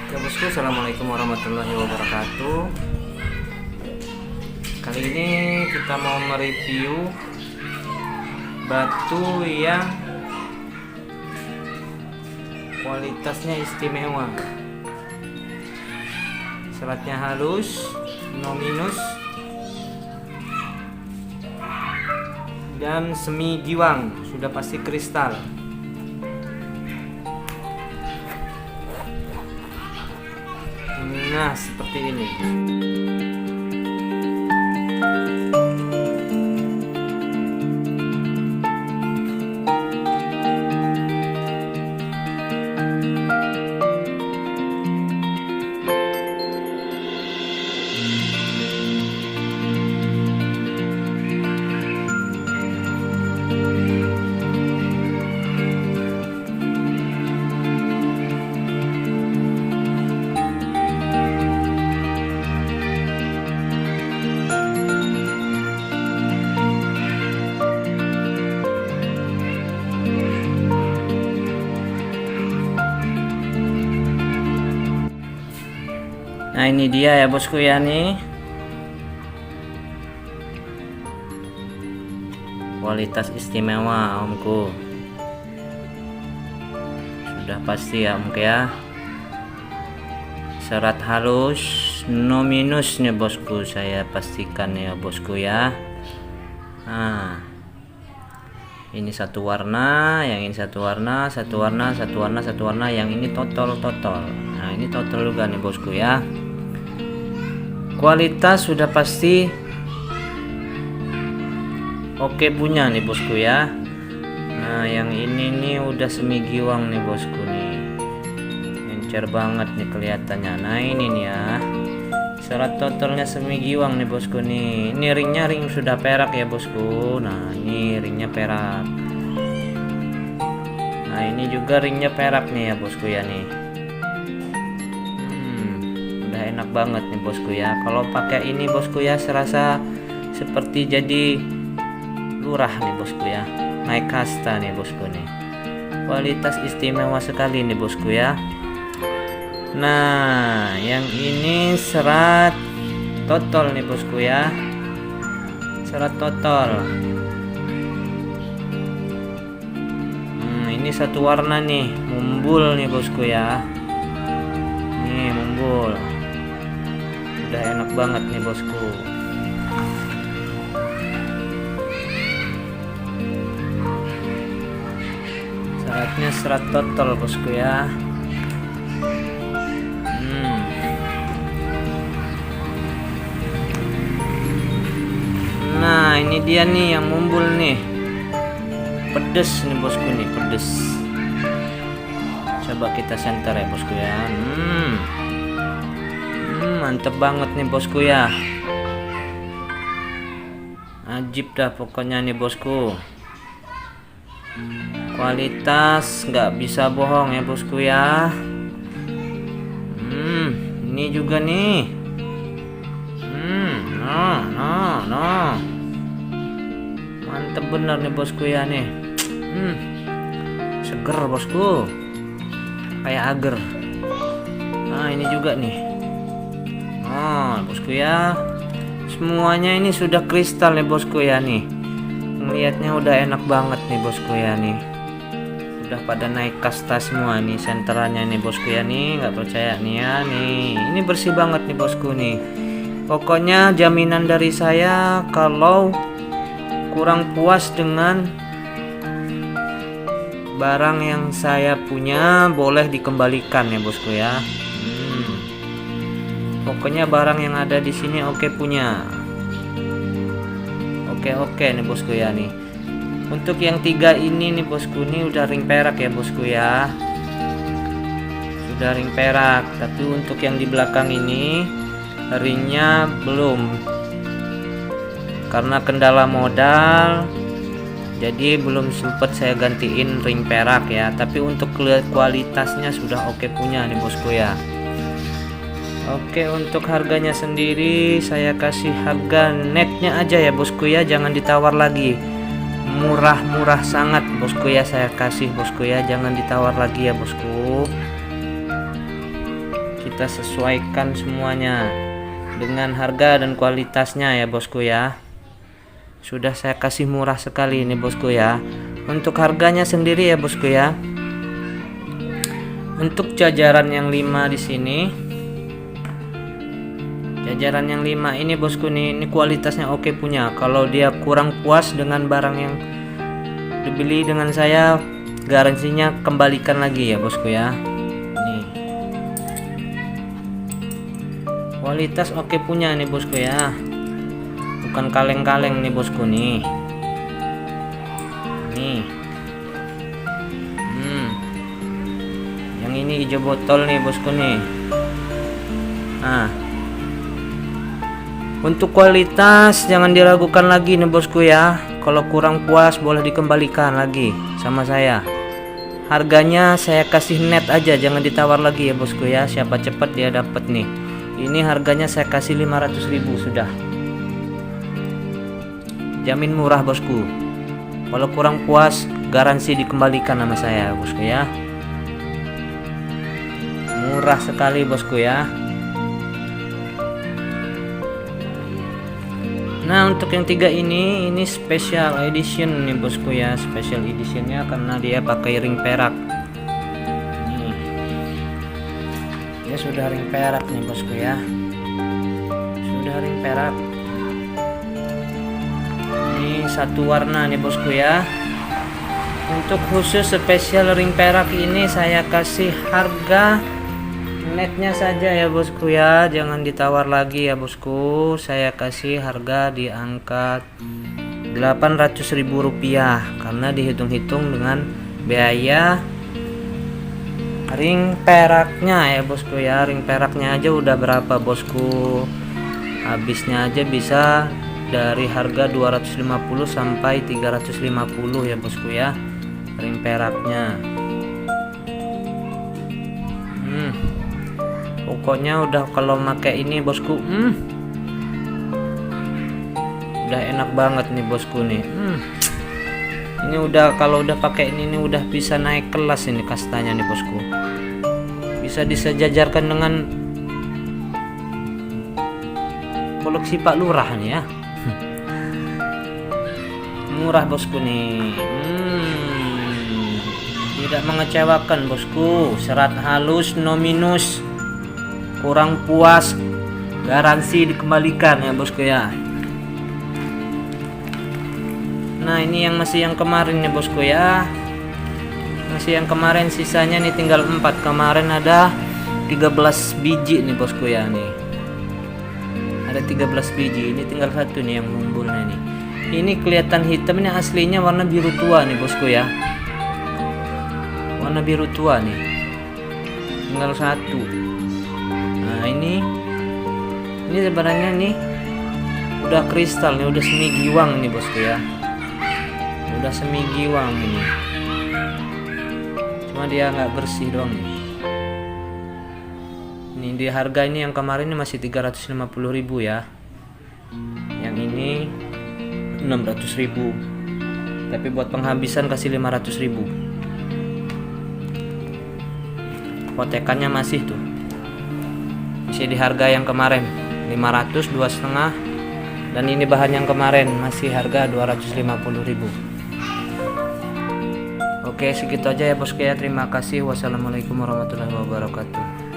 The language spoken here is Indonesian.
Ya bosku, assalamualaikum warahmatullahi wabarakatuh. Kali ini kita mau mereview batu yang kualitasnya istimewa, seratnya halus, no minus, dan semi giwang, sudah pasti kristal. Nah, seperti ini. Nah, ini dia ya bosku ya nih. Kualitas istimewa omku. Sudah pasti ya omku ya. Serat halus, no minus nih bosku, saya pastikan ya bosku ya. Nah, ini satu warna, yang ini satu warna, satu warna, satu warna, satu warna, yang ini total. Nah, ini total juga nih bosku ya. Kualitas sudah pasti oke punya nih bosku ya. Nah, yang ini nih udah semi giwang nih bosku nih, encer banget nih kelihatannya. Nah, ini nih ya, serat totalnya semi giwang nih bosku nih. Ini ringnya ring sudah perak ya bosku. Nah, ini ringnya perak. Nah, ini juga ringnya perak nih ya bosku ya nih. Enak banget nih bosku ya. Kalau pakai ini bosku ya, serasa seperti jadi lurah nih bosku ya, naik kasta nih bosku nih. Kualitas istimewa sekali nih bosku ya. Nah, yang ini serat total nih bosku ya, serat total. Ini satu warna nih, mumbul nih bosku ya. Nih mumbul, udah enak banget nih bosku. Seratnya serat total bosku ya. Nah, ini dia nih yang mumbul nih, pedes nih bosku nih, pedes. Coba kita center ya bosku ya. Mantep banget nih bosku ya, ajib dah pokoknya nih bosku. Kualitas nggak bisa bohong ya bosku ya. Ini juga nih. No. Mantep bener nih bosku ya nih. Seger bosku, kayak agar. Nah, ini juga nih. Bosku ya, semuanya ini sudah kristal nih bosku ya nih. Melihatnya udah enak banget nih bosku ya nih. Udah pada naik kasta semua nih senterannya nih bosku ya nih. Nggak percaya nih ya nih. Ini bersih banget nih bosku nih. Pokoknya jaminan dari saya, kalau kurang puas dengan barang yang saya punya, boleh dikembalikan ya bosku ya. Pokoknya barang yang ada di sini oke punya. Oke nih bosku ya nih. Untuk yang tiga ini nih bosku nih udah ring perak ya bosku ya. Sudah ring perak, tapi untuk yang di belakang ini ringnya belum. Karena kendala modal, jadi belum sempet saya gantiin ring perak ya. Tapi untuk kualitasnya sudah oke punya nih bosku ya. Oke, untuk harganya sendiri saya kasih harga netnya aja ya bosku ya, jangan ditawar lagi. Murah-murah sangat bosku ya, saya kasih bosku ya, jangan ditawar lagi ya bosku. kita sesuaikan semuanya dengan harga dan kualitasnya ya bosku ya. Sudah saya kasih murah sekali ini bosku ya. Untuk harganya sendiri ya bosku ya, untuk jajaran yang 5 di sini, jajaran yang 5 ini bosku nih, ini kualitasnya oke punya. Kalau dia kurang puas dengan barang yang dibeli dengan saya, garansinya kembalikan lagi ya bosku ya. Nih, kualitas oke punya nih bosku ya, bukan kaleng-kaleng nih bosku nih. Nih, yang ini hijau botol nih bosku nih. Nah, untuk kualitas jangan diragukan lagi nih bosku ya. Kalau kurang puas boleh dikembalikan lagi sama saya. Harganya saya kasih net aja, jangan ditawar lagi ya bosku ya. Siapa cepat dia dapat nih. Ini harganya saya kasih 500.000 sudah. Jamin murah bosku. Kalau kurang puas garansi dikembalikan sama saya bosku ya. Murah sekali bosku ya. Nah, untuk yang 3 ini special edition nih bosku ya. Special editionnya karena dia pakai ring perak. Nih, dia sudah ring perak nih bosku ya. Sudah ring perak. Ini satu warna nih bosku ya. Untuk khusus spesial ring perak ini saya kasih harga netnya saja ya bosku ya, jangan ditawar lagi ya bosku. Saya kasih harga di angka 800.000 rupiah karena dihitung-hitung dengan biaya ring peraknya ya bosku ya. Ring peraknya aja udah berapa bosku, habisnya aja bisa dari harga 250 sampai 350 ya bosku ya, ring peraknya. Pokoknya udah kalau pakai ini bosku, udah enak banget nih bosku nih. Ini udah kalau udah pakai ini udah bisa naik kelas ini kastanya nih bosku. Bisa disejajarkan dengan koleksi Pak Lurah nih ya. Murah bosku nih. Tidak mengecewakan bosku. Serat halus, no minus. Kurang puas garansi dikembalikan ya bosku ya. Nah, ini yang masih yang kemarin nih bosku ya. Masih yang kemarin, sisanya nih tinggal 4. Kemarin ada 13 biji nih bosku ya nih. Ada 13 biji, ini tinggal 1 nih yang mumbulnya nih. Ini kelihatan hitam, ini aslinya warna biru tua nih bosku ya. Warna biru tua nih. Tinggal 1. Nah, ini sebenarnya nih udah kristal nih, udah semi giwang nih bosku ya. Udah semi giwang ini. Cuma dia nggak bersih doang nih. Ini di harga ini yang kemarin ini masih 350.000 ya. Yang ini 600.000. Tapi buat penghabisan kasih 500.000. Potekannya masih tuh. Masih di harga yang kemarin 500, 2,5. Dan ini bahan yang kemarin masih harga 250.000. Oke, segitu aja ya bosku ya. Terima kasih. Wassalamualaikum warahmatullahi wabarakatuh.